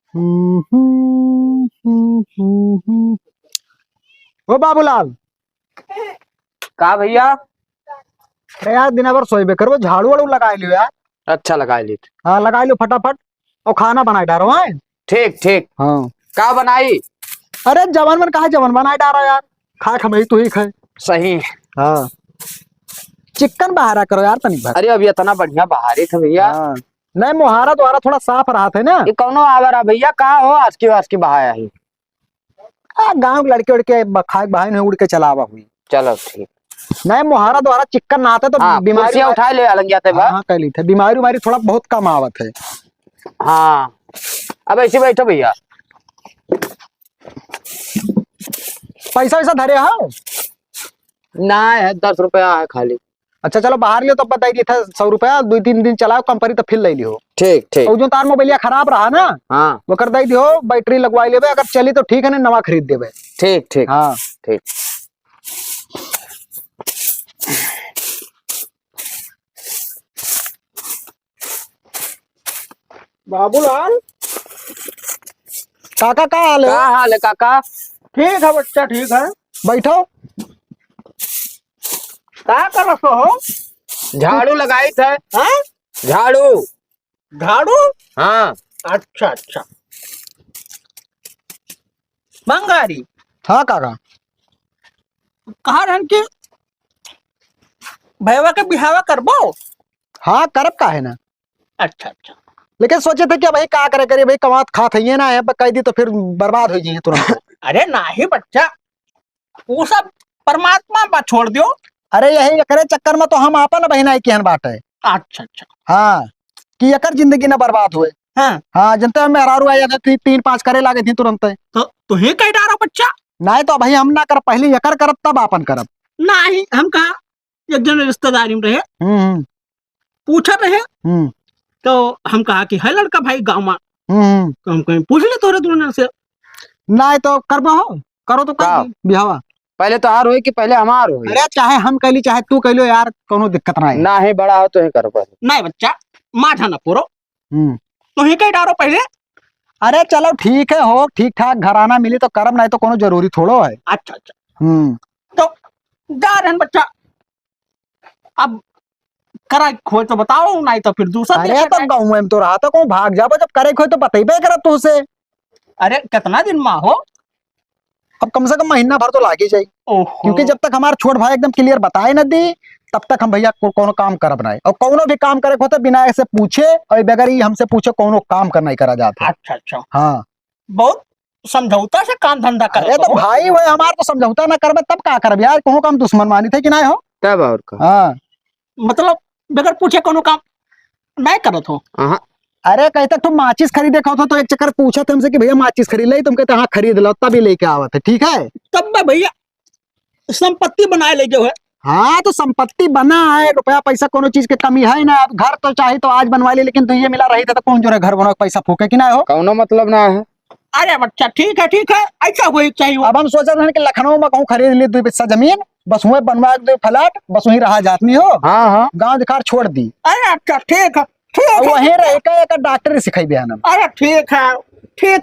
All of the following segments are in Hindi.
ओ बाबूलाल। का भैया? अरे यार दिन भर सोए बेकर वो झाड़ू वाड़ू लगा लियो यार। अच्छा लगा ली। हाँ लगा लियो फटाफट। और खाना बनाए डारो है। ठीक ठीक। हाँ। का बनाई? अरे जवन मन कहा जवन बनाए डारो यार। खा खमई तू ही खाए। सही। हाँ। चिकन बहारा करो यार तनी भर। अरे अभी इतना बढ़िया बहारी था भैया। हाँ। नहीं मुहारा द्वारा थोड़ा साफ रहा था ना। ये कौनो आवारा भैया कहाँ हो? आज की बहाया ही। गाँव के लड़के उड़के खाए बहाई नहीं उड़ के चलावा हुई। चलो ठीक। नहीं मुहारा द्वारा चिकन ना आते तो हाँ बीमारी कुर्सियाँ उठा ले अलंगिया थे हाँ कह ली थे बीमारी उमारी थोड़ा बहुत कम आवत है। हाँ अब ऐसे बैठो भैया। पैसा वैसा धरे हो? ना है 10 रुपया है खाली। अच्छा चलो बाहर लियो तो बताई दिया था 100 रुपया 2-3 दिन चलाओ कंपनी तो फिर ले लियो। ठीक ठीक। और जो तार मोबाइलिया खराब रहा ना हाँ वो कर दई दियो बैटरी लगवाई लेबे अगर चली तो ठीक है ना नवा खरीद देबे। ठीक ठीक। हाँ ठीक। बाबूलाल। काका का हाल है? का हाल है काका? ठीक है बच्चा ठीक है। बैठो। क्या कर रहे हो? झाड़ू लगाई थे। हाँ? झाड़ू। झाड़ू? हाँ अच्छा अच्छा। बंगारी। हाँ काका। कहा रहन की भैया के बिहावा करबो? हाँ करब का है ना। अच्छा अच्छा। लेकिन सोचे थे कि भाई का करे करिए भाई कमात खात है ना है कह दी तो फिर बर्बाद हो जाइए तुरंत। अरे नहीं बच्चा वो सब परमात्मा पर छोड़ दियो। अरे यही करे चक्कर में तो हम आपन बहना की बात है। अच्छा अच्छा। हाँ कि यकर जिंदगी ना बर्बाद हुए। हाँ हाँ जनता में हरारू आ जाते थी 3-5 करे लागे थी तुरंत। तो तुम्हें कह डारो बच्चा? नहीं तो भाई हम ना कर पहले यकर करब तब आपन करब। नहीं हम कहा एक जन रिश्तेदारी में रहे पूछा रहे तो हम कहा कि है लड़का भाई गाँव में तो हम कहीं पूछ ले तोरे दोनों से। नहीं तो करबो हो करो तो कर बिहावा। पहले तो हार हुई कि पहले हमार हुई? अरे चाहे हम कहली चाहे तू कहलो यार कोनो दिक्कत नहीं ना ही बड़ा हो तो ही करो पहले। नहीं बच्चा माठा ना पूरो तो ही कह डारो पहले। अरे चलो ठीक है हो ठीक ठाक घराना मिली तो करम नहीं तो कोनो जरूरी थोड़ो है। अच्छा अच्छा। तो जा रहे बच्चा अब करे खोए तो बताओ नहीं तो फिर दूसरा। अरे तो गाँव में तो रहा था को भाग जाबो जब करे खोए तो बतेबे करब तू से। अरे कितना दिन में हो? अब कम से कम महीना भर तो लागे जाए क्योंकि जब तक हमारा छोट भाई एकदम क्लियर बताए न दी तब तक हम भैया कोनो काम करब नहीं और कोनो भी काम करे होता बिना ऐसे पूछे और बगैर ही हमसे पूछे कोनो काम करना ही करा जाता। अच्छा अच्छा। हाँ बहुत समझौता से काम धंधा करे तो भाई वो हमार तो समझौता ना करबे तब का करब यार कोनो काम दुश्मन मानी थे कि नहीं हो तब और का। हाँ मतलब बगैर पूछे कोनो काम नहीं करत हो। अरे कहते तुम माचिस खरीदे खाओ तो एक चक्कर पूछा था हमसे कि भैया माचिस खरीद ले तुम कहते हाँ खरीद लो तभी लेके आवत है ठीक है। तब मैं भैया संपत्ति बनाए ले जो है। हाँ तो संपत्ति बना है रुपया पैसा कोनो चीज की कमी है ना। अब घर तो चाहे तो आज बनवा ले लेकिन तो ये मिला रही था तो कौन जो है घर बना पैसा फूके कि ना हो। कौनो मतलब ना है। अरे बच्चा ठीक है ऐसा हुई चाहिए। अब हम सोचा था कि लखनऊ में कहूँ खरीद ली 2 बिस्सा जमीन बस वही बनवा दे फ्लैट बस वही रहा जाती हो। हाँ हाँ गाँव दिखार छोड़ दी। अरे अच्छा ठीक है वही रहे का डॉक्टर सिखाई बयान। अरे ठीक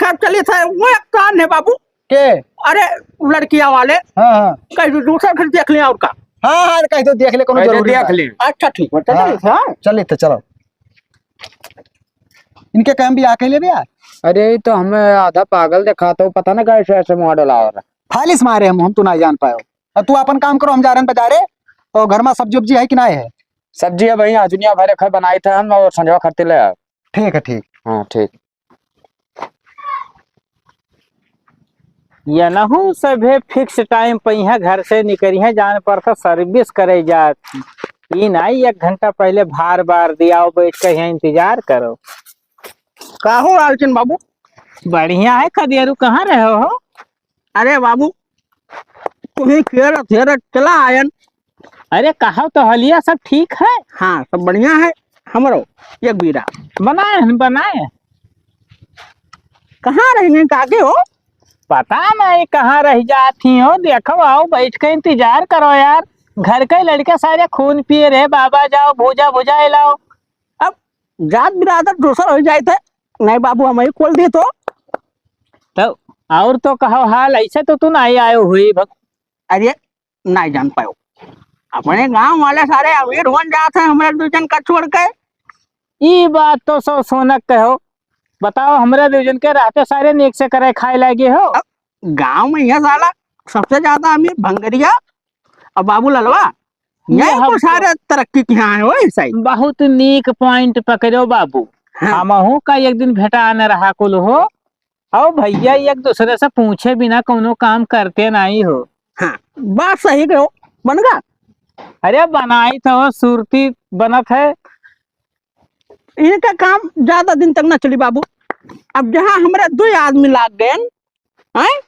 है चलिए सर वो एक काम है बाबू के। अरे लड़कियां वाले हाँ कहीं दूसरा घर देख ले और का। हाँ कहीं तो देख ले कोनो जरूरी देख ले। अच्छा ठीक है चलिए तो चलो इनके काम भी आके ले यार। अरे तो हमें आधा पागल देखा तो पता ना कैसे ऐसे मॉडल आ रहा। फालिस मारे हम तो ना जान पाए और तू अपन काम करो हम जा रहे हैं बाजारे और घर में सब्जी उब्जी है कि नहीं है? सब्जी है भैया दुनिया भर खा बनाई थे हम और संजवा खरीदते ले। ठीक है ठीक। हाँ ठीक। या नहू सभे फिक्स टाइम पे यहाँ घर से निकलिए जाने पर तो सर्विस करे जाती ये नहीं 1 घंटा पहले भार बार दिया बैठ कर यहाँ इंतजार करो। का हो लालचंद बाबू? बढ़िया है खदियारू कहाँ रहे हो? अरे बाबू तुम्हें चला आयन। अरे कहा तो हलिया सब ठीक है? हाँ सब बढ़िया है हमरो एक बीरा बनाए कहाँ रहेंगे काके हो? पता नहीं कहाँ रह जाती हो। देखो आओ बैठ के इंतजार करो यार घर के लड़के सारे खून पिए रहे बाबा जाओ भूजा लाओ। अब जात बिरादर दूसरा हो जाए थे नहीं बाबू हमें खोल दिए तो और तो कहो हाल ऐसे तो तू नहीं आयो हुई भग। अरे नहीं जान पायो, अपने गांव वाले सारे अमीर हो जाते हैं हमारे दूजन का छोड़ के। ये बात तो सो सोनक कहो। बताओ हमरे दूजन के रहते सारे नीक से करे खाए लगे हो। गांव में यह साला सबसे ज्यादा अमीर भंगरिया और बाबू ललवा, ये यही हम तो सारे तरक्की के यहाँ है वो सही। बहुत नीक पॉइंट पकड़ो बाबू। हाँ। हमहू का एक दिन भेटा न रहा कुल हो। और भैया एक दूसरे से पूछे बिना कोनो काम करते नहीं हो। हाँ बात सही कहो बनगा। अरे बनाई तो सूरती बनत है। इनका काम ज्यादा दिन तक न चली बाबू। अब जहाँ हमारे दो आदमी लाग गए हैं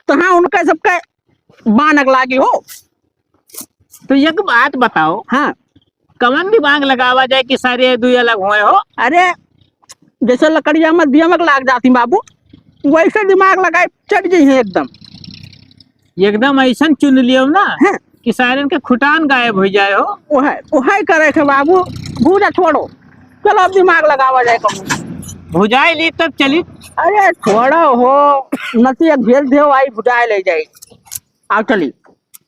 तो हाँ उनका सबका बानक लागी हो। तो एक बात बताओ, हाँ कवन दिमाग लगावा जाए कि सारे दुई अलग हुए हो। अरे जैसे लकड़िया में दियमक लाग जाती बाबू, वैसे दिमाग लगाए चढ़ गई है एकदम। एकदम ऐसा चुन लियो ना हाँ कि सारे के खुटान गायब हो जाए हो। वही करे थे बाबू। भूजा छोड़ो, चलो अब दिमाग लगावा जाए कहूँ। भुजाई ली तब चली। अरे छोड़ो हो, नती भेज दे आई भुजाए ले जाए। आओ चली।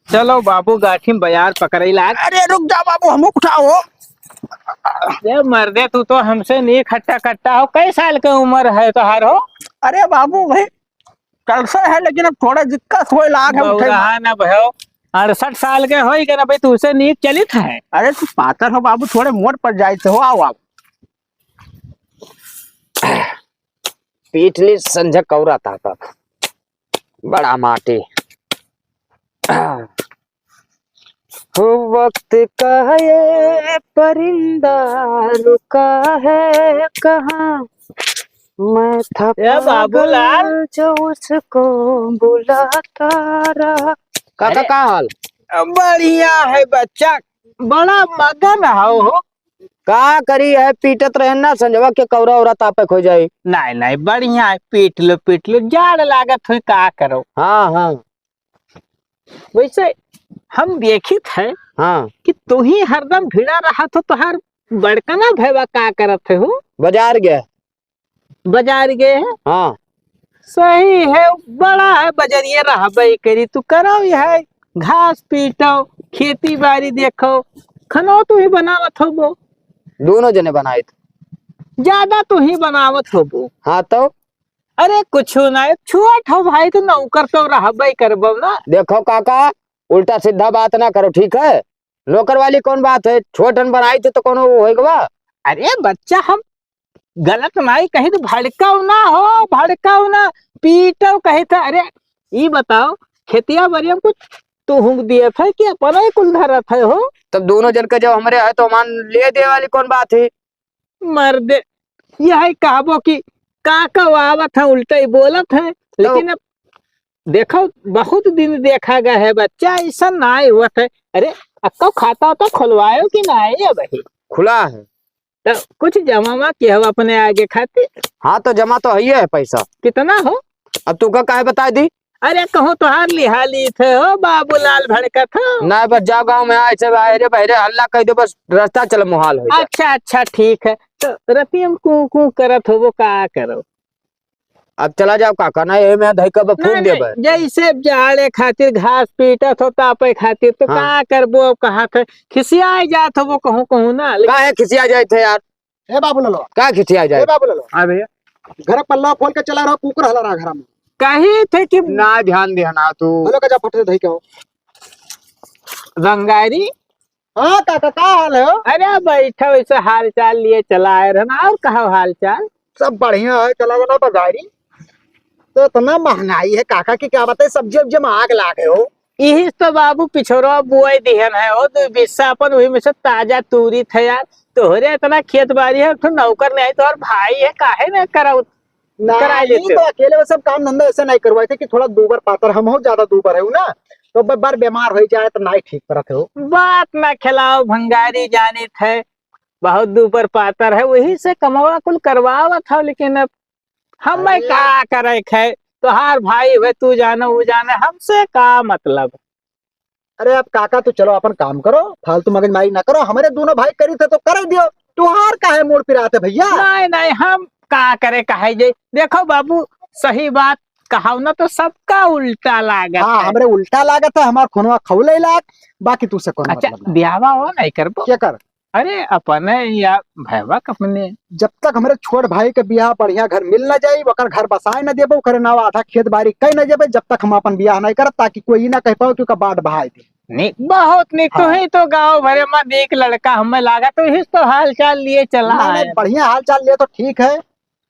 चलो बाबू गाठी में बाजार पकड़ लाग। अरे रुक जा बाबू, हम उठाओ। ये मर्दे तू तो हमसे नहीं खट्टा कट्टा हो। कई साल की उम्र है तुहार हो। अरे बाबू भाई कल से है, लेकिन अब थोड़ा दिक्कत हो लाग है उठे। रहा ना भयो 68 साल के हो गए ना भाई, तुझसे नीक चलित है। अरे तू पातर हो बाबू, थोड़े मोड़ पर जाए हो। आओ आप। पीटली संझ कौरा था बड़ा माटी। हो वक्त का ये परिंदा रुका है कहाँ, मैं था ए बाबूलाल। पागल जो उसको बुलाता रहा। काका का हाल? बढ़िया है बच्चा, बड़ा मगन हो। का करी है, पीटत रहे ना संजवा के कौरा औरा तापे खो जाई। नहीं नहीं बढ़िया है, पीट लो जाड़ लागत हुई का करो। हाँ हाँ वैसे हम देखित है हाँ। कि तू ही हरदम भिड़ा रहा तो तुहार बड़कना भैया का करत हो। बाजार गया। बाजार गए है। हाँ सही है, बड़ा है बजरिए रहा करी तू करो है। घास पीटो, खेती बाड़ी देखो, खनो तू ही बनावत हो वो। दोनों जने बनाए थे। ज्यादा तू ही बनावत हो वो। हाँ तो अरे कुछ नहीं, छोट हो भाई तो नौकर तो रहबे करबो ना। देखो काका, उल्टा सीधा बात ना करो ठीक है। नौकर वाली कौन बात है, छोटन बनाई थे तो कौन होगा। अरे बच्चा हम गलत नहीं कही तो भड़काओ ना हो, भड़काओ ना, पीटो कही था। अरे ये बताओ खेतिया बरियम कुछ तू हुक दिए थे कि अपन ही कुल धरत है हो। तब दोनों जन के जब हमारे है तो मान ले दे वाली कौन बात है। मर्दे यह कहबो कि काका आवत है उल्टा ही बोलत है। लेकिन अब देखो बहुत दिन देखा गया है बच्चा, ऐसा ना हुआ है। अरे अक्का खाता तो खुलवायो कि नहीं है भाई। खुला है तो कुछ जमा किया हो अपने आगे खातिर। हाँ तो जमा तो है पैसा। कितना हो? अब तू का काहे बता दी। अरे कहो तो हार लिहाली थे हो बाबूलाल भड़का था ना बस जाओ गाँव में आए बहरे बहरे हल्ला कह दो, बस रास्ता चल मुहाल हो जाए। अच्छा अच्छा ठीक है। तो रतियम कू करत हो वो का करो। अब चला जाओ काका ना, ये मैं धैका फूक नहीं, दे नहीं, जैसे जाड़े खातिर घास पीटत हो तापे खातिर तो हाँ। का करबो। अब कहा थे खिसियाई जात हो वो कहूँ कहूँ ना। का है खिसिया जाए थे यार। ए बाबू ललो, का खिसिया ए जाए। बाबू ललो, हाँ भैया घर पल्ला खोल के चला रहा, कुकर हला रहा घर में। कही थे कि ना ध्यान देना तू। हेलो का जा फट से धई के हो। रंगारी। हाँ काका का हाल है हो? अरे बैठो वैसे हाल चाल लिए चला आए रहे ना। और कहा हाल चाल? सब बढ़िया है, चला जाना बाजारी। तो इतना महंगाई है काका की क्या बताए, सब्जी वब्जी में आग लागे हो। यही तो बाबू पिछोरो बुआई दिहन है हो, तो बिस्सा अपन वही में से ताजा तूरी थे यार। तोहरे इतना खेत बाड़ी है, तो नौकर नहीं तो और भाई है, काहे न कराऊ कराई लेते तो हो। अकेले वो सब काम धंधा ऐसे नहीं करवाए थे कि थोड़ा दूबर पातर हम हो, ज्यादा दूबर है ना तो बार बीमार हो जाए तो नहीं ठीक करत हो। बात ना खिलाओ भंगारी जाने थे, बहुत दूपर पातर है, वही से कमावा कुल करवावा था। लेकिन अब हम का करे खे, तो हार भाई वे तू जानो वो जाने, हमसे का मतलब। अरे अब काका तो चलो अपन काम करो, फालतू मगजमारी ना करो। हमारे दोनों भाई करी थे तो कर दियो, तुहार काहे मोड़ पिराते भैया। नहीं नहीं हम का करे कहे जे देखो बाबू सही बात कहा ना तो सबका उल्टा लागत हाँ है। हमरे उल्टा लागत है, हमार खुनवा खौले लाग, बाकी तू से कौन अच्छा मतलब नहीं। ब्यावा हो नहीं करबो? क्या कर, अरे अपने या भैया अपने जब तक हमरे छोट भाई के बियाह बढ़िया घर मिल न जाई, ओकर घर बसाए न देबो, करे नाव आधा खेत बाड़ी कई न जेबे, जब तक हम अपन बियाह नहीं करत, ताकि कोई ना कह पाओ कि ओकर बाट बहाए दे। निक बहुत निक तो हाँ। ही तो गांव भरे में देख लड़का हमें लागा तो ही तो हाल चाल लिए चला ना, है। ना, बढ़िया हाल चाल ले तो ठीक है।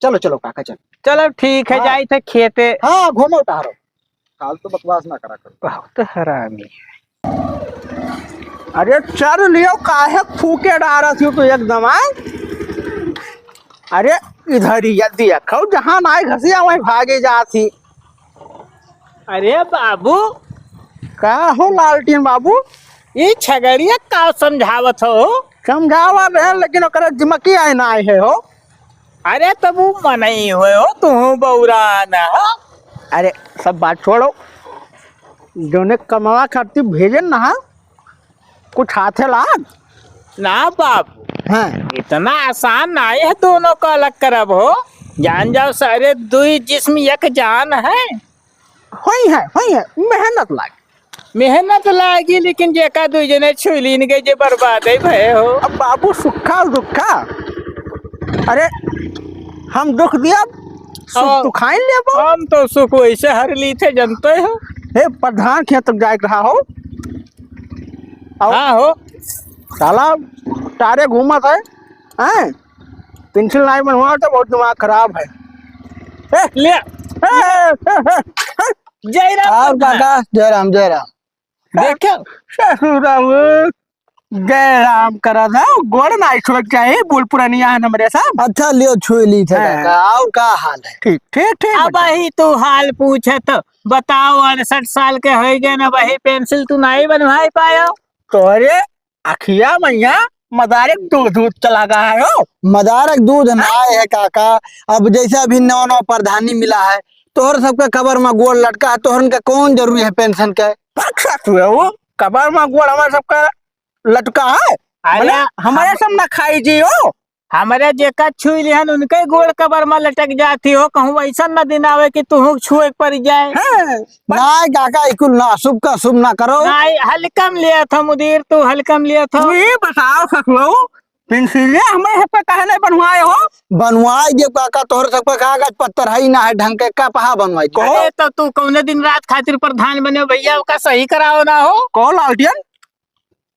चलो चलो काका चलो। चलो ठीक है हाँ। जाई थे खेते। हाँ घूमो टहरो, हाल तो बकवास ना करा करो। बहुत हरामी। अरे चल लियो, काहे फूके डारा थी तो एकदम आए। अरे इधर ही देखो, जहाँ ना घसिया वहीं भागे जाती। अरे बाबू का हो लालटेन बाबू, ये छगड़िया का समझावत हो? समझावा रहे लेकिन ओकरा जिमकी आए ना आए है हो। अरे तब वो मनई हुए हो तू बौरा ना हो? अरे सब बात छोड़ो, जोने कमावा खाती भेजन ना, कुछ हाथे लाग। ना बाबू हाँ इतना आसान नहीं है दोनों को अलग करब हो। जान जाओ सारे दुई जिस्म एक जान है। होई है मेहनत लाग। मेहनत लागी लेकिन जेका दुई जने छुलीन गए जे बर्बाद है भय हो। अब बाबू सुखा दुखा, अरे हम दुख दिया सुख तू खाई ले बो। हम तो सुख वैसे हर ली थे जनते हो। हे प्रधान खेत तक जाए रहा हो। हाँ हो साला तारे घूमत है, हैं पेंसिल नहीं बनवा तो बहुत दिमाग खराब है। ले जय राम काका जय राम जय राम। देखो ससुराम जय राम करा था, गोड़ नाई छोड़ चाहिए बोल पुरानिया है मेरे साथ। अच्छा लियो छुई ली थे काका, और का हाल है? ठीक ठीक ठीक। अब वही तू हाल पूछे तो बताओ 68 साल के हो गए ना, वही पेंसिल तू नहीं बनवाई पायो? तोरे अखिया मैया मदारक दूध दूध चला गया है हो। मदारक दूध ना है काका, अब जैसे अभी नौ नौ प्रधानी मिला है, तोहर सबके कबर में गोड़ लटका है, तोहर के कौन जरूरी है पेंशन के? वो कबर में गोड़ हमारे सबका लटका है। अरे हमारे सब ना खाई जी हो। हमारे जेका छुई लिहन उनके गोड़ कबर में लटक जाती हो, कहूँ ऐसा न दिन आवे कि तू छुए पड़ जाए। ना काका इकुल ना शुभ का शुभ ना करो। नहीं हल्कम लिया था मुदीर, तू हल्कम लिया था। ये बताओ ससुरो पेंसिल हमारे सब पे काहे नहीं बनवाए हो? बनवाए जे काका, तोहर सब पे कागज पत्तर है ना है ढंग के, का पहा बनवाई को? अरे तो तू कौन दिन रात खातिर प्रधान बने भैया का सही कराओ ना हो। कौन लालटियन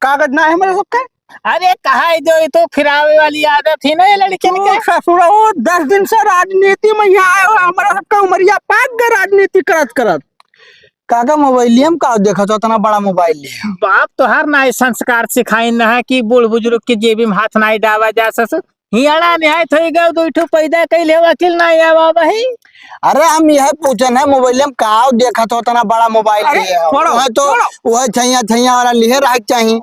कागज ना है हमारे सबके? अरे कहा जो तो फिरावे वाली आदत थी ना ये लड़किन के। ससुरा 10 दिन से राजनीति में यहाँ आए हो, हमारा सबका उमरिया पाक गए राजनीति करत करत। काका मोबाइलियम में का देखा तो इतना बड़ा मोबाइल लिया। बाप तो हर ना संस्कार सिखाई न है कि बूढ़ बुजुर्ग के जेबी में हाथ नहीं डावा जा सस। हियाड़ा निहायत हो गए दो ठो पैदा कैले वकील नहीं आवा भाई। अरे हम यह पूछन है मोबाइल में का देखा तो इतना बड़ा मोबाइल लिया है, वह तो वह छैया छैया वाला लिए रह चाहिए।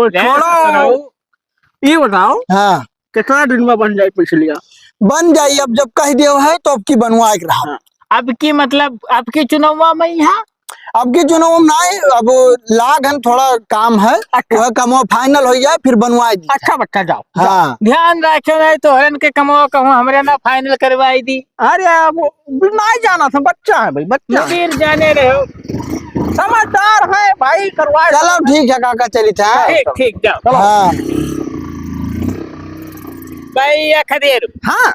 छोड़ो ये बताओ हाँ कितना दिन में बन जाए पिछलिया? बन जाये, अब जब कह दियो है तो अब की बनवा के रहा। अब की मतलब अब की चुनाव में यहाँ अब की चुनाव नहीं, अब लागन थोड़ा काम है। अच्छा। वह काम फाइनल हो जाए फिर बनवाए दी। अच्छा बच्चा जाओ। हाँ ध्यान रखो नहीं तो हरन के कमो कहूँ हमरे ना फाइनल करवाई दी। अरे अब नहीं जाना था, बच्चा है भाई बच्चा। फिर जाने रहो समझदार है भाई, करवाए। चलो ठीक है काका चली था। ठीक ठीक जाओ। हाँ भाई खदेर हाँ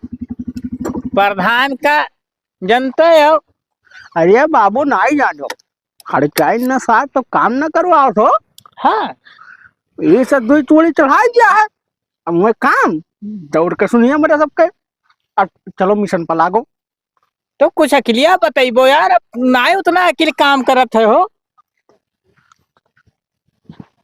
प्रधान का जनता हो। अरे बाबू नहीं जानो, हड़काई न साथ तो काम न करवाओ तो। हाँ ये सब दो चोली चढ़ा दिया है, अब मैं काम दौड़ के सुनिए मेरे सबके। अब चलो मिशन पर लागो। तो कुछ अकिलिया बताइबो यार, अब ना उतना अकिल काम करत है हो।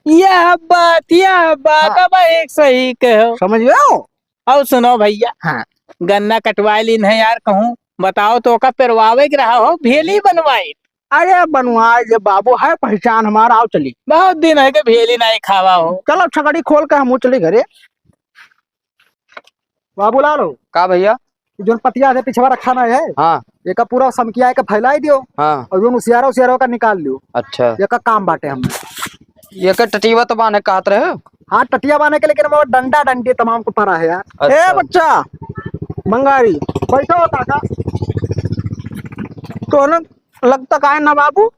यह बात हाँ। अब एक सही कहो। समझ गए हो? और सुनो भैया हाँ गन्ना कटवाई लीन है यार, कहूँ बताओ तो का पेरवावे के रहा हो भेली बनवाई। अरे बनवाए जे बाबू है पहचान हमारा। आओ चली, बहुत दिन है कि भेली नहीं खावा हो। चलो छगड़ी खोल के हम चले घरे। बाबू लालो का भैया? जो पतिया से पिछवा रखा ना है, हाँ एक पूरा समकिया के फैलाई दियो, हाँ और जो उसियारो का निकाल लियो। अच्छा एक काम बाटे हम ये का टटीवा तो बाने कहत रहे हो? हाँ टटिया बाने के, लेकिन डंडा डंडी तमाम को परा है यार। अच्छा। ए बच्चा बंगारी बैठो काका। तो न लगता का है ना बाबू।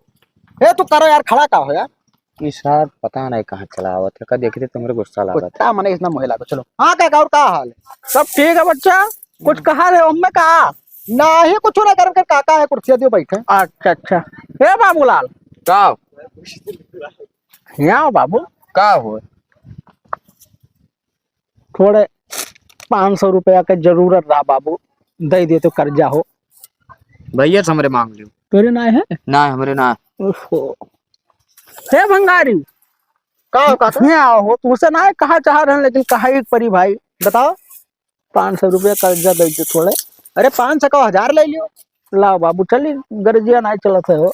ए तू करो यार, खड़ा का हो यार। निशार पता नहीं कहाँ चला हुआ था, कल देखे थे तुम्हारे गुस्सा लगा था। कुत्ता मने इतना महिला को। चलो हाँ काका, और का हाल है? सब ठीक है बच्चा। कुछ कहा रे उम्मे कहा। ना ही कुछ ना कर काका है, कुर्सी दियो बैठे। अच्छा अच्छा। हे बाबूलाल का यहाँ आओ बाबू। का हो? थोड़े 500 रुपया का जरूरत रहा बाबू, दे दे तो कर्जा हो। भैया से हमरे मांग लियो। तेरे ना है ना हमरे ना। उसको। हे भंगारी का हो काका? यहाँ आओ हो, तुमसे ना है कहा चाह रहे हैं, लेकिन कहा एक परी भाई। बताओ। 500 रुपया कर्जा दे दे थोड़े। अरे 500 का 1000 ले लियो। लाओ बाबू, चली गर्जिया नहीं चलत है हो,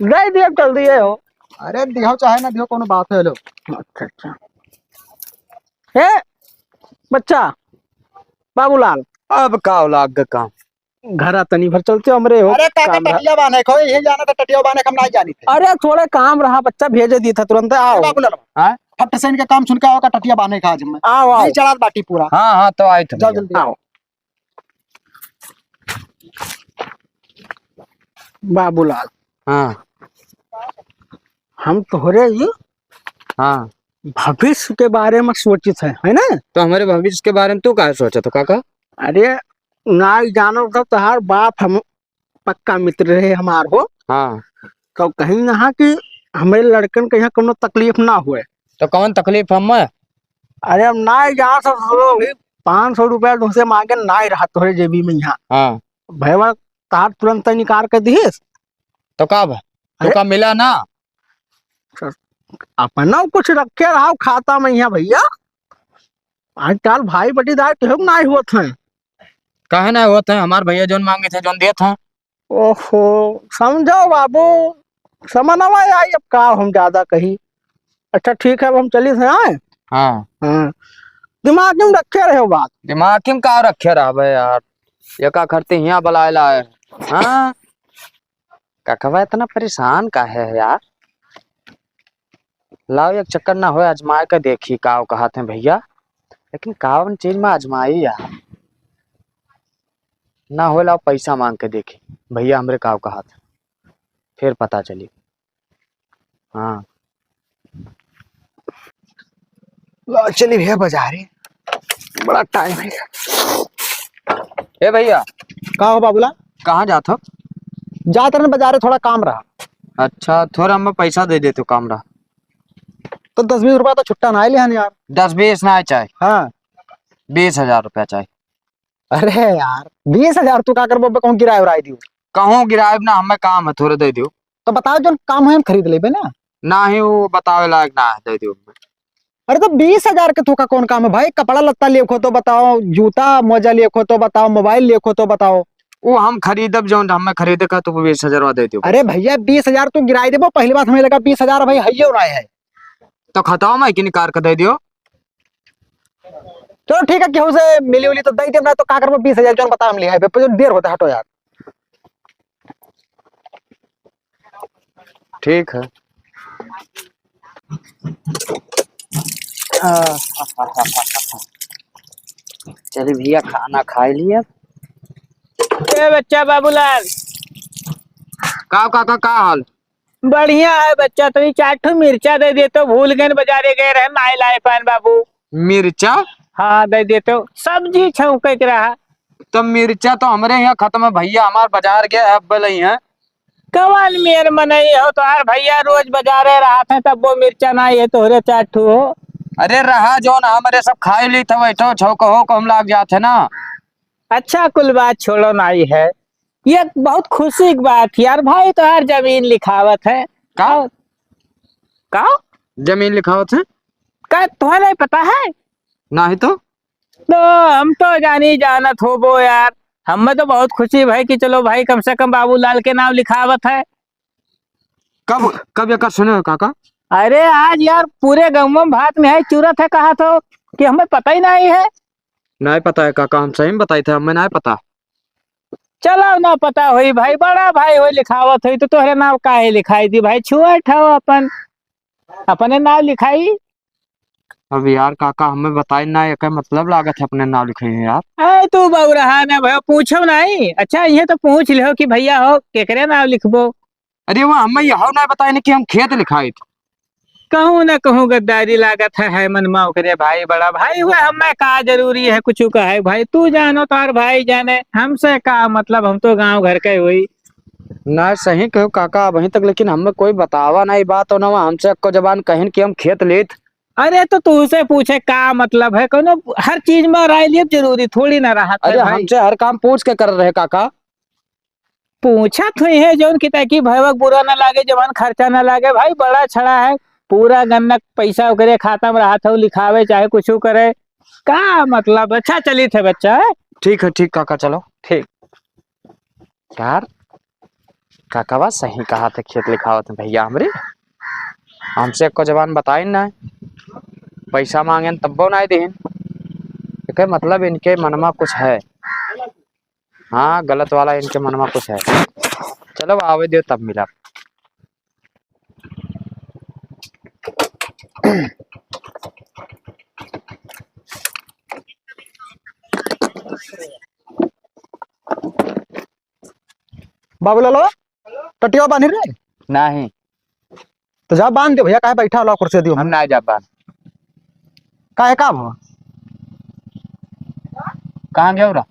दे दिए चल दिए हो। अरे दिहो चाहे ना दिहो, कोनो बात है लो। अच्छा अच्छा। हे बच्चा बाबूलाल, अब का औलाद का काम। घर तनी भर चलते हमरे हो। अरे काका काम रहा। टटिया बांधे खो, यही जाना था टटिया बांधे, हम नहीं जानी थे। अरे थोड़े काम रहा, बच्चा भेजे दी था तुरंत। आओ बाबू लाल हाँ फट से इनके काम सुन के आओ का टटिया बांधे खा आज में। आओ आओ नहीं चढ़ा बाटी पूरा। हाँ हाँ तो आए थे जाओ भैया। जल्दी आओ। बाबूलाल, हाँ हम तोहरे ये हाँ भविष्य के बारे में सोचित है ना। तो हमारे भविष्य के बारे में तू क्या सोचा तो काका? अरे ना जानो तो तहार बाप हम पक्का मित्र रहे हमार हो। हाँ तो कहीं ना कि हमारे लड़कन के यहाँ कोनो तकलीफ ना हुए। तो कौन तकलीफ हमें? अरे हम ना जहाँ से 500 रुपया तुमसे मांगे ना ही रहा तोहरे जेबी में यहाँ। हाँ भैया तार तुरंत निकाल के दिस। तो कब? तो अरे? कब मिला ना? अपना कुछ रखे रहा खाता में यहाँ भैया। आजकल भाई बटीदार केहू ना हुआ है। कहे ना होते हैं, हमारे भैया जोन मांगे थे जोन दिए थे। ओहो समझो बाबू, समझवा आई अब का हम ज्यादा कही। अच्छा ठीक है, अब हम चली थे आए। हाँ हाँ दिमाग में रखे रहे हो बात। दिमाग में का रखे रहा बे यार, ये का करते यहाँ बुलाए लाए। हाँ काका इतना परेशान का है यार। लाओ एक चक्कर ना हो, आजमाए का देखी का कहा थे भैया, लेकिन कावन चीज में आजमाई यार ना हो। लाओ पैसा मांग के देखी भैया हमरे का कहा था, फिर पता चली। हाँ चली भैया बाजारे, बड़ा टाइम है। ए भैया का हो बाबूला? कहाँ जात हो? जाते रहे बाजारे, थोड़ा काम रहा। अच्छा थोड़ा हमें पैसा दे देते काम रहा। तो 10-20 रुपया तो छुट्टा ना लिया यार। 10-20 ना चाहे, हाँ 20,000 रुपया चाहे। अरे यार 20,000 तू का कर कौन किराया उराई दियो? कहूँ गिरायब ना, हमें काम है थोड़े दे दियो। तो बताओ जो काम है हम खरीद लेबे ना। ना ही वो बतावे लायक ना है, दे दियो। अरे तो 20,000 के तू का कौन काम है भाई? कपड़ा लत्ता लेखो तो बताओ, जूता मोजा लेखो तो बताओ, मोबाइल लेखो तो बताओ। वो हम खरीदब जो हमें खरीदे का, तो 20,000 दे दियो। अरे भैया 20,000 तू गिराई देबो, पहली बात हमें लगा 20,000 भाई है ना है। तो खताओ मैं कि निकाल कर दे दियो। चलो ठीक है, केहू से मिली उली तो दई देब ना, तो का करबो 20,000 जो बता हम लिया है, देर होता हटो यार। ठीक है। चलिए भैया खाना खा लिया। ए बच्चा बाबूलाल, का हाल? बढ़िया है बच्चा। तो 4 मिर्चा दे दे तो, भूल गए बाजारे गए रहे नाई लाए पान बाबू। मिर्चा? हाँ दे दे तो, सब्जी छौकत रहा। तो मिर्चा तो हमारे यहाँ खत्म है भैया, हमार बाजार गया है बलई है। कवन मेर मनई हो तो यार, भैया रोज बाजारे रहा था, तब वो मिर्चा नहीं है तोहरे 4 हो। अरे रहा जो ना हमारे सब खाई ली था, बैठो छौको हो को हम लाग जाते ना। अच्छा कुल बात छोड़ो नाई है, ये बहुत खुशी की बात यार। भाई तो यार जमीन लिखावत है। का का जमीन लिखावत है? का तुम्हें नहीं पता है? ना ही तो हम तो जानी जानत हो वो यार। हमें तो बहुत खुशी भाई कि चलो भाई कम से कम बाबूलाल के नाम लिखावत है। कब कब ये कर सुने हो काका? अरे आज यार पूरे गाँव में भात में है चूरत है, कहा तो कि हमें पता ही नहीं है। नहीं पता है काका, हम सही में बताए थे, हमें नहीं पता। चलो ना पता हुई भाई, बड़ा भाई हो लिखावत हुई तो तोहरे नाम काहे लिखाई दी भाई? छुआ ठाओ अपन अपने नाम लिखाई। अब यार काका हमें बताई ना, ये क्या मतलब लागत है अपने नाम लिखे हैं यार। अरे तू बहु रहा ना भैया, पूछो नहीं। अच्छा ये तो पूछ लो कि भैया हो केकरे नाम लिखबो। अरे वो हमें यह ना बताए ना कि हम खेत लिखाए थे। कहूँ ना कहूँ गद्दारी लागत है मनमा ओकरे भाई, बड़ा भाई हुआ हमें का जरूरी है कुछ का है भाई, तू जानो तार भाई जाने, हमसे का मतलब, हम तो गांव घर के हुई। ना सही कहो काका वहीं तक, लेकिन हमें कोई बतावा ना ये बात हो ना, हमसे को जबान कहीं कि हम खेत लेत। अरे तो तू से पूछे का मतलब है, कोनो हर चीज में राय लिए जरूरी थोड़ी ना रहा अरे भाई। हमसे हर काम पूछ के कर रहे काका। पूछा तो है जौन की ताकि भैवक बुरा ना लागे, जवान खर्चा ना लागे भाई, बड़ा छड़ा है पूरा गन्नक पैसा ओकरे खाता में रहा था, लिखावे चाहे कुछ करे का मतलब। अच्छा चली थे बच्चा है। ठीक है ठीक काका चलो। ठीक। यार काका बात सही कहा था, खेत लिखावत है भैया हमरे, हमसे को जबान बताई ना, पैसा मांगे तब्बो ना देन, के मतलब इनके मनमा कुछ है। हाँ गलत वाला इनके मनमा कुछ है। चलो आवे दियो तब मिला। बाबू लालो टटिया बांध रे। नहीं तो जा बांध दे भैया, काहे बैठा लो कुर्सी दियो हम ना जाबा। काहे का भवा। कहाँ गयो रहा?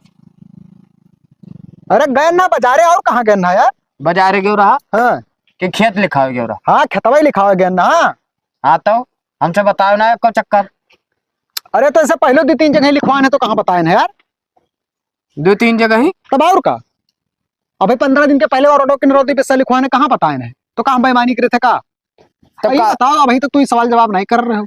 अरे गए ना बाजारे, और कहाँ गए ना यार। बाजारे गयो रहा हाँ कि खेत लिखावे गयो रहा? हाँ खेतवा ही लिखा गए ना। हाँ तो हमसे बताओ ना को चक्कर। अरे तो इससे पहले 2-3 जगह लिखवाने तो कहाँ बताए ना यार। 2-3 जगह ही तब और का, अभी 15 दिन के पहले और ऑडो किन पैसा लिखवाने कहाँ बताए ना, तो कहाँ बेईमानी करे थे का। तो अभी बताओ, अभी तो तू सवाल जवाब नहीं कर रहे हो।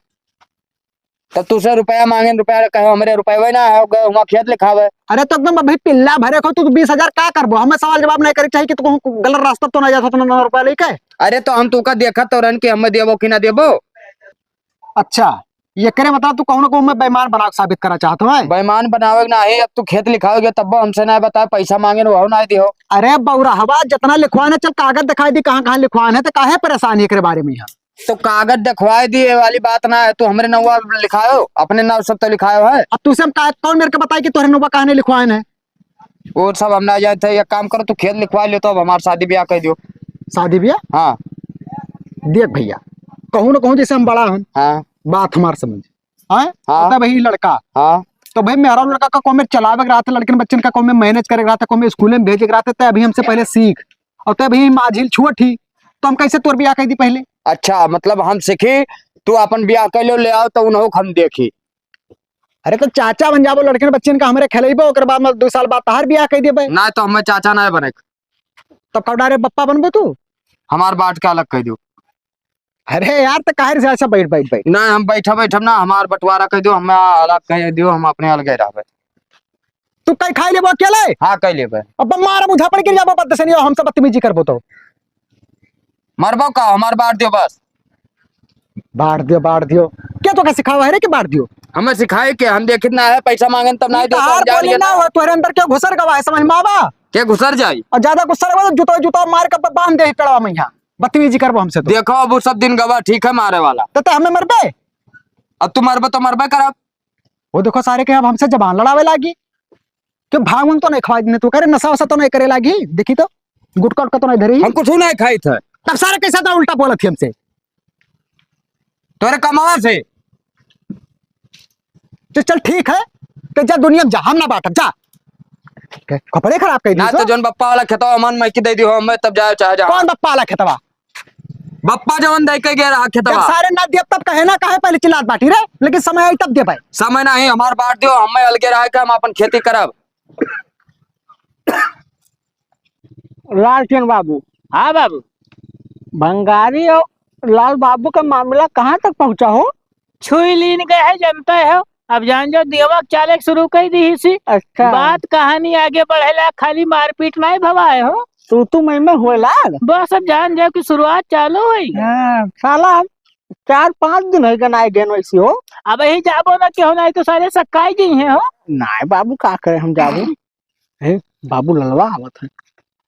तब तुझसे रुपया मांगे, रुपया कहे हमरे रुपया वही ना है, वहाँ खेत लिखावे। अरे तो एकदम अभी पिल्ला भरे को, तू 20,000 का करबो, हमें सवाल जवाब नहीं करे चाहिए कि तू गलत रास्ता तो नहीं जाता तो 9 रुपया लेके। अरे तो हम तुका देखा तो रन के हमें देबो कि ना देबो। अच्छा ये करे बता, तू कहूँ ना कहूँ मैं बेईमान बना के साबित करा चाहता हूँ। बेईमान बनावे ना है, अब तू खेत लिखाओगे तब हमसे ना बता, पैसा मांगे ना वो ना दियो। अरे बौरा हवा जितना लिखवाने, चल कागज दिखाई दी कहाँ कहाँ लिखवाने है, तो काहे परेशानी है बारे में यहाँ। तो कागज दिखवाए दिए वाली बात ना है, तू हमरे नवा लिखायो, अपने नाम सब तो लिखायो है। अब तुझसे हम कौन मेरे को बताए कि तोहरे नोबा कहानी लिखवाए है। वो सब हम ना जाए थे, एक काम करो तू खेत लिखवा ले, तो अब हमारा शादी ब्याह कर दियो। शादी ब्याह हाँ देख भैया, कहूँ ना कहूँ जैसे हम बड़ा हूँ, हाँ बात हमार समझ। हाँ हाँ भाई लड़का, हाँ तो भाई मेरा लड़का का कौन में चलावे रहा था, लड़के बच्चन का कौन में मैनेज करे रहा था, कौन में स्कूल में भेजे रहा था, अभी हमसे पहले सीख, और तभी माझिल छुआ थी, तो हम कैसे तोर ब्याह कर दी पहले। अच्छा मतलब हम सीखी, तू अपन ब्याह कर लो ले आओ तो उन्हों हम देखी। अरे तो चाचा बन जाबो, लड़के बच्चन का हमारे खेलेबो, ओकर बाद में 2 साल बाद तहार ब्याह कर देबे। ना तो हमें चाचा ना बने, तब कब डायरेक्ट बप्पा बनबो तू। हमार बाट का अलग कर दियो। अरे यार तो काहे से ऐसा बैठ बैठ बैठ। ना हम बैठा बैठा ना, हमार बंटवारा कर दियो, हमें अलग कर दियो, हम अपने अलग रहबे। तू कई खाई लेबो अकेले। हाँ कर लेबे। अब मारा मुझा पड़ गिर जाबो, पत्ते से नहीं हमसे बदतमीजी करबो तो मरबो का हमार बाट दियो बस। बांट दियो क्या तो का सिखावा है रे कि बांट दियो। हमें सिखाए के हम देखित ना है, पैसा मांगे तब ना दे, तार बोली ना हो तोरे अंदर क्या घुसर गवा है, समझ में आवा। के घुसर जाई। और ज्यादा गुस्सा लगा तो जूता जूता मार के बांध दे पेड़वा में, यहाँ बदतमीजी करबो हमसे तो। देखो अब वो सब दिन गवा ठीक है मारे वाला, तो हमें मरबे। अब तू मरबे तो मरबे करब। वो देखो सारे के अब हमसे जबान लड़ावे लागी, क्यों भागवन तो नहीं खवा देने, तू करे नशा वशा तो नहीं करे लागी, देखी तो गुटका उटका तो नहीं धरी। हम कुछ नहीं खाई थे, तब सारे कैसा था उल्टा बोला थी हमसे तोरे कमावा से। तो चल ठीक है, तो जा दुनिया जा, हम ना बांटब जा, कपड़े खराब कर ना दी। तो जोन बप्पा वाला खेतवा अमन मैं की दे दियो, हमें तब जाए चाहे जा। कौन बप्पा वाला खेतवा, बप्पा जवन दे के गया रहा जब खेतवा। सारे ना दिए तब कहे ना, कहे पहले चिल्लात बाटी रे, लेकिन समय आई तब दे भाई। समय नहीं हमार बाट दियो, हमें अलगे रहा के हम अपन खेती करब। लालचंद बाबू। हाँ बाबू। भंगारी और लाल बाबू का मामला कहाँ तक पहुँचा हो। छुई लीन गए है जनता है, अब जान जो देवक चाले शुरू कर दी सी। अच्छा बात कहानी आगे बढ़ेला, खाली मारपीट नहीं भवाए हो, तू मैं में होएला बस। अब जान जाओ कि शुरुआत चालू हुई। साला 4-5 दिन है गनाए गए वैसे हो, अब यही जाबो ना क्यों नहीं तो सारे सक्काई जी हैं हो। नहीं बाबू का करे हम जाबो। बाबू ललवा आवत है,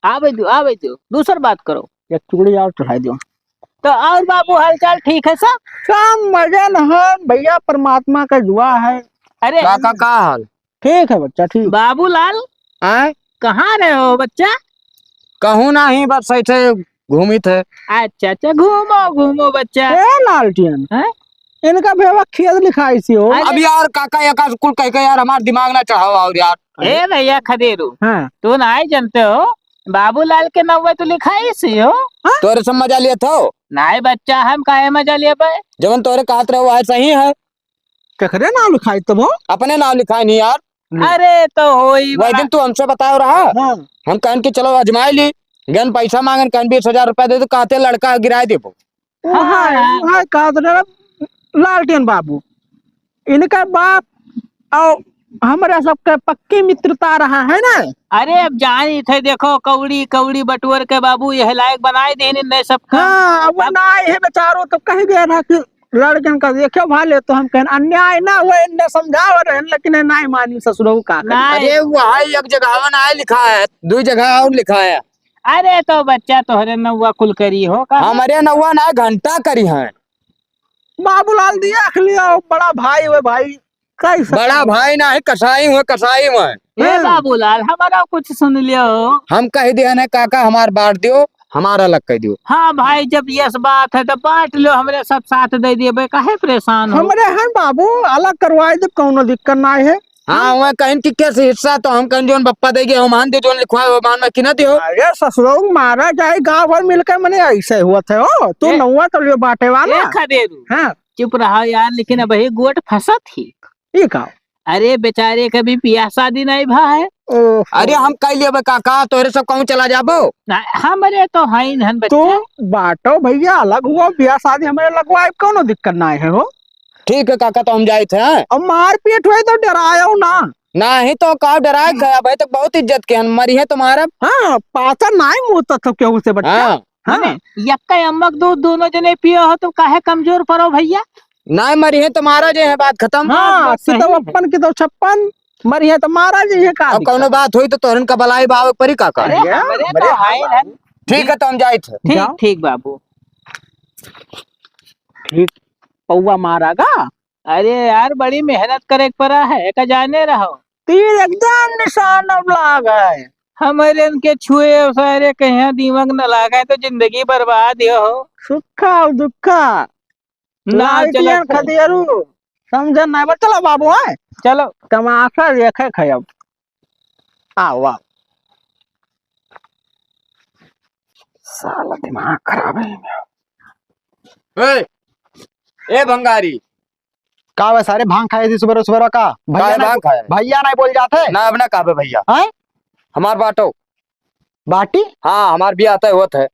आवे दो दूसर बात करो, एक चुगड़ी और चढ़ाई दो। तो और बाबू हालचाल ठीक है सब? सब मजन है भैया, परमात्मा का दुआ है। अरे काका का हाल? ठीक है बच्चा, ठीक। बाबूलाल आए कहाँ रहे हो बच्चा? कहूँ नहीं, बस ऐसे घूमी थे। अच्छा अच्छा, घूमो घूमो बच्चा। ए लालटेन, हैं? इनका भेवा खेत लिखाई सी हो। अरे अब यार काका या का स्कूल कह के यार हमारा दिमाग ना चढ़ाओ और यार। ए भैया खदेरू, हाँ तू नहीं जानते हो बाबूलाल के नव्वे तो लिखाई सी हो। तोरे सब मजा लिए थो, नहीं बच्चा, हम काहे मजा लिए पे? जवन तोरे कहत रहे वो है सही है। कखरे नाम लिखाई तुम हो? अपने नाम लिखाए नहीं यार। अरे तो होई वही दिन तू हमसे बताओ रहा, हाँ हम कहन के चलो अजमाई ली, गन पैसा मांगन कहन 20,000 रुपया दे, तो कहते लड़का गिराए देबो। वहाँ कहा था लालटेन बाबू, इनका बाप और हमारे सबके पक्की मित्रता रहा है ना। अरे अब जानी थे, देखो कौड़ी कौड़ी बटुअर के बाबू यह लायक बनाए देने ने सबका। हाँ वो ना है बेचारो, तो कह गया था कि लड़कन का देखो भाले, तो हम कहन अन्याय ना हुए, इन्हें समझाओ रहे, लेकिन ये नहीं मानी ससुरऊ का। नहीं। अरे वहाँ एक जगह ना लिखा है, 2 जगह और लिखा है। अरे तो बच्चा तोहरे नौवा कुल करी हो का? हमारे नौवा ना घंटा करी है। बाबूलाल दिया लिया, बड़ा भाई हुए भाई, कैसे बड़ा भाई ना है, कसाई हुए कसाई में। ए बाबूलाल, हमारा कुछ सुन लियो। हम कह दिया ना काका हमार बांट दियो, हमारा अलग कह दियो। हाँ भाई, जब यस बात है तो बांट लो, हमरे सब साथ दे दिए बे, काहे परेशान हो? हमरे हैं बाबू, अलग करवाए दे, कोनो दिक्कत ना है। हाँ वह कहन की कैसे हिस्सा, तो हम कहन जोन बप्पा देगे हम मान दे, जोन लिखवा वो मान में किना दियो। अरे ससुरऊ मारा जाए, गाँव भर मिलकर मैंने ऐसे हुआ थे हो, तू ए- नौवा तो लियो बांटे वाला। खदेरू हाँ चुप रहा यार, लेकिन अब गोट फंसा थी। ठीक है। अरे बेचारे कभी पिया शादी नहीं भा है। अरे हम कह लिए काका, तोरे सब कहूँ चला जाबो। हमारे तो है हन तो बच्चा। बाटो भैया, अलग हुआ, ब्याह शादी हमारे लगवाए, कोनो दिक्कत ना है हो। ठीक है काका, तो हम जाए थे। अब मार पीट हुए तो डरायो ना। ना ही तो का डराए गया भाई, तक बहुत इज्जत के मरी है तुम्हारा। हाँ पाचा नहीं मुँहता तो क्यों से बच्चा। हाँ हाँ यक्का अम्मक दूध दोनों जने पियो हो तो काहे कमजोर पड़ो भैया? ना मरी है तुम्हारा जो है, बात खत्म। हाँ, सही कि तो है। अपन की तो 56 मरी है तो मारा जी है का। अब कौनो बात हुई तो तोरन का बलाई भाव परी काका। अरे बढ़िया, हमारे तो बढ़िया। है हन। ठीक है तो हम जाए थे। ठीक जाओ। ठीक बाबू। ठीक पौवा मारागा। अरे यार बड़ी मेहनत करे पड़ा है, का जाने रहो। तीर एकदम निशान अब लाग है। हमारे इनके छुए सारे कहीं दीमक न लागे तो जिंदगी बर्बाद हो। सुखा और दुखा ना लालटियन चलो खदेरू समझन नहीं। चलो बाबू है, चलो। तमाशा देखे खयब। आओ आओ, साला दिमाग खराब है। ए भंगारी, का वे सारे भांग खाए थी सुबह सुबह का? भैया काय नहीं, भांग खाए? भैया नहीं बोल जाते ना अब ना काबे भैया, हैं? हमार बाटो। बाटी हाँ हमार भी आता है होत है।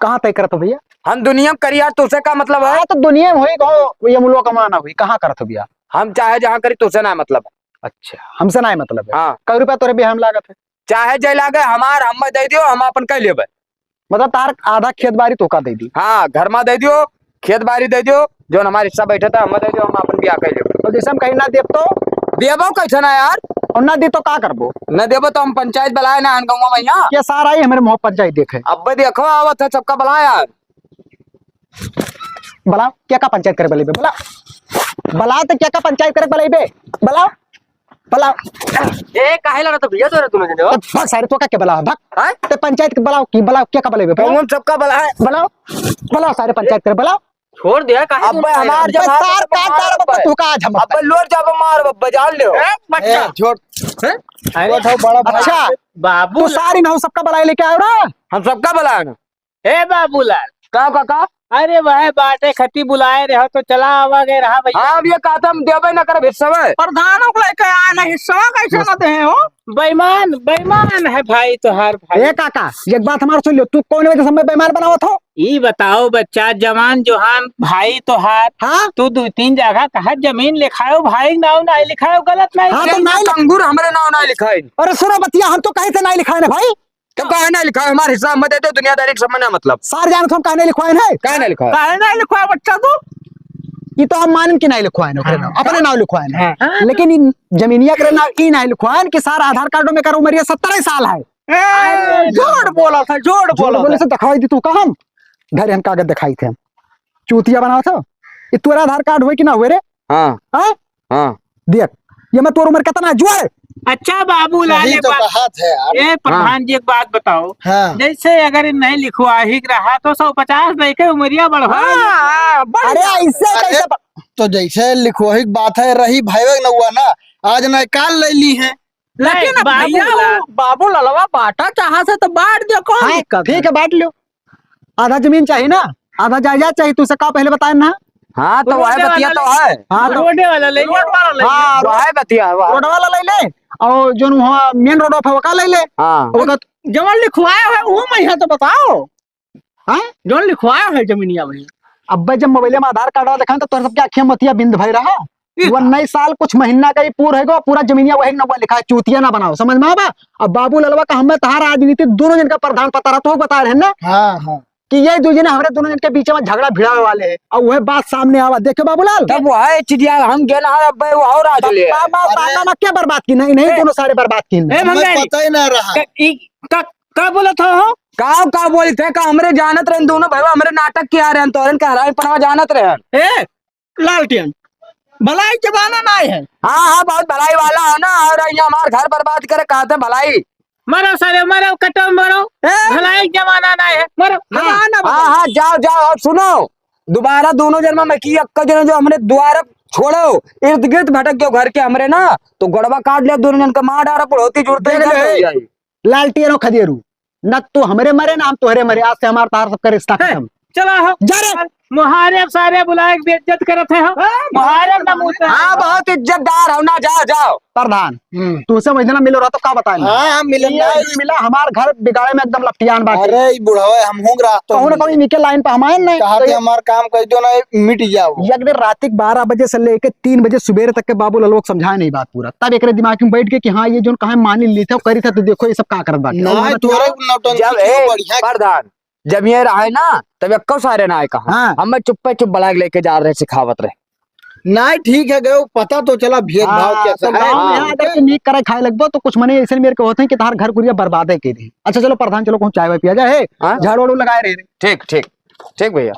कहाँ तय करत हो भैया? हम दुनिया में करिया, तुझसे का मतलब है? हाँ तो दुनिया में हुई कहो, ये मुल्क कमाना हुई, कहाँ करत हो भैया? हम चाहे जहाँ करी तुझसे ना मतलब है। अच्छा, हमसे नहीं मतलब है। हाँ कई रुपया तोरे बिहार में लागत है? चाहे जय लागे हमार, हम दे दियो, हम अपन कह लेबे। मतलब तार आधा खेत बाड़ी तो का दे दी, हाँ घर में दे दियो, खेत बाड़ी दे दियो, जो हमारे हिस्सा बैठे था हम दे दियो, हम अपन बिया कह लेबे। और जैसे हम कहीं ना देव तो देबो कैसे ना यार, और ना दी तो का करबो? न देबो तो हम पंचायत बुलाए ना गाँव में यहाँ। ये सारा ही हमारे मोह पंचायत देखे। अब देखो आवत है सबका बुलाया यार। बलाओ क्या का पंचायत करे बलेबे? बला बला तो क्या का पंचायत करे बलेबे? बलाओ बलाओ। ए काहे लड़ा तो भैया तोरे तुम जने हो? भाग सारे तो क्या बला भाग हैं? ते पंचायत के बलाओ की बलाओ क्या का बलेबे? कौन सबका बुलाए? बलाओ बलाओ सारे पंचायत करे बलाओ। छोड़ दिया काहे? अब हमार जब तार काट बता तू का झमक। अब लोर जब मार बब्बा जान ले बच्चा छोड़। अरे बड़ा अच्छा बाबू तू सारी ना सबका बलाई लेके आओ ना। हम सबका बुलाए ना। ए बाबूलाल, का काका? अरे वह बाटे खती बुलाए रहो तो चला आवागे रहा भैया। हाँ अब ये कहता हम देबे ना करे हिस्सा में। प्रधानों को लेके आए ना, हिस्सा कैसे ना दे हो? बेईमान बेईमान है भाई तोहार भाई। ए काका एक बात हमार सुन लियो, तू कौन वजह से मैं बीमार बनावत हो? ई बताओ बच्चा, जवान जोहान भाई तोहार, हाँ तू 2-3 जगह कहा जमीन लिखायो, भाई नाव नहीं लिखायो, गलत नहीं। हाँ, तो तो नहीं अंगूर हमरे नाव ना लिखाई। अरे सुनो बतिया, हम तो कहीं से नहीं लिखाए ना भाई। तो काहे ना लिखा है? हमारे हिस्सा में दे दो, दुनियादारी के समझना मतलब। सार जान तो हम कहने लिखवाए है। काहे ना लिखा है? काहे नहीं लिखवाए बच्चा तू? ये तो हम मानन की नहीं लिखवाए ना, अपने नाम लिखवाए ना। लेकिन इन जमीनिया करे ना ई नहीं लिखवाए कि सारा आधार कार्डों में करो उम्र 17 साल है। जोड़ बोला था, जोड़ बोला से दिखाई दी तू का हम घर हम कागज दिखाई थे चूतिया बनाओ था ये तोरा आधार कार्ड हुए कि ना हुए रे हाँ हाँ हाँ देख ये मैं तोर उम्र कितना जुआ है अच्छा बाबूलाल सही एक तो बात कहा थे यार। ए प्रधान जी एक बात बताओ हाँ जैसे अगर नहीं लिखवा ही रहा तो 150 लेके उमरिया बढ़वा अरे ऐसे अरे, कैसे तो जैसे लिखोही की बात है रही भाई न हुआ ना आज न काल ले ली है। लेकिन भैया बाबू ललवा बाटा चाहा से तो बांट दे कौन हाँ, दिक्कत ठीक है बांट लो आधा जमीन चाहिए ना आधा जायदाद चाहिए तुझसे का पहले बताया ना हाँ तो वह बतिया तो है हाँ तो रोडे वाला ले हाँ वह बतिया है वह। रोड वाला ले ले और जो वहाँ मेन रोड पे का ले ले हाँ ओका जवन लिखवाया है वो मैं तो बताओ हाँ जवन लिखवाया है जमीनिया भाई अब जब मोबाइल में आधार कार्ड दिखा तो तोर सबके आँखें मतिया बिंद भई रहा वो नई साल कुछ महीना का ही पूरा है पूरा जमीनिया वही नवा लिखा है चूतिया ना बनाओ समझ में आवा अब बाबू ललवा का हमें तहार राजनीति दोनों जन का प्रधान पता रहा तो बता रहे हैं ना हाँ हाँ कि ये दो जने हमारे दोनों जन के बीच में झगड़ा भिड़ा वाले है और वह बात सामने आवा देखे बाबूलाल तब वह चिड़िया हम गए ना अब वो और आज ले आए। पापा ने क्या बर्बाद की नहीं नहीं दोनों सारे बर्बाद की ए हमें मंगाई पता ही ना रहा का बोला था हो का बोली थे का हमरे जानत रहे दोनों भाई हमरे नाटक के आ रहे हैं तोरन के हराई पनवा जानत रहे ए लालटेन भलाई जमाना ना है हाँ हाँ बहुत भलाई वाला है ना और यहाँ हमारे घर बर्बाद करे कहा थे भलाई मरो सारे मरो कटो मरो भलाई जमाना ना है मरो हाँ हाँ जाओ जाओ और सुनो दोबारा दोनों जन्म में की अक्का जन जो हमरे द्वारा छोड़ो इर्द गिर्द भटक गयो घर के हमरे ना तो गड़वा काट लिया दोनों जन का मार डारा पड़ोती जुड़ते लालटेन खदेरू न तू हमरे मरे ना हम तुहरे मरे आज से हमारा तार सबका रिश्ता खत्म चला हो जा रे मुहारे सारे बुलाए बेइज्जत करते हो मुहारे ना मुंह हाँ बहुत इज्जतदार हो ना जाओ जाओ प्रधान तुझसे महीना मिलो रहा तो का बताया हाँ हम मिलन मिला हमार घर बिगाड़े में एकदम लपटियान बात अरे ई बुढ़ावा हम होंगे रहा तो कहूँ ना कहूँ निकल लाइन पे हमारे नहीं कहा थे हमार काम कर दो ना मिट जाओ एक दिन रात 12 बजे से लेके 3 बजे सुबह तक के बाबू लोग समझाए नहीं बात पूरा तब एक दिमाग में बैठ के कि हाँ ये जो कहा मान ली थे करी था तो देखो ये सब का करत बाटे ना तोरे नौटंकी जब क्यों बढ़िया प्रधान जब ये रहा ना तब अक्को सारे ना आए कहा हाँ। हम चुप्पे चुप बलाग लेके जा रहे सिखावत रहे ना ठीक है गए पता तो चला भेदभाव कैसा है गाँव में यहाँ अगर नीक करे खाए लगभग तो कुछ मने ऐसे मेरे को होते हैं कि तार घर कुरिया बर्बाद है के लिए अच्छा चलो प्रधान चलो कहूँ चाय वाय पिया जाए हाँ? झाड़ वाड़ू लगाए रहे ठीक ठीक ठीक भैया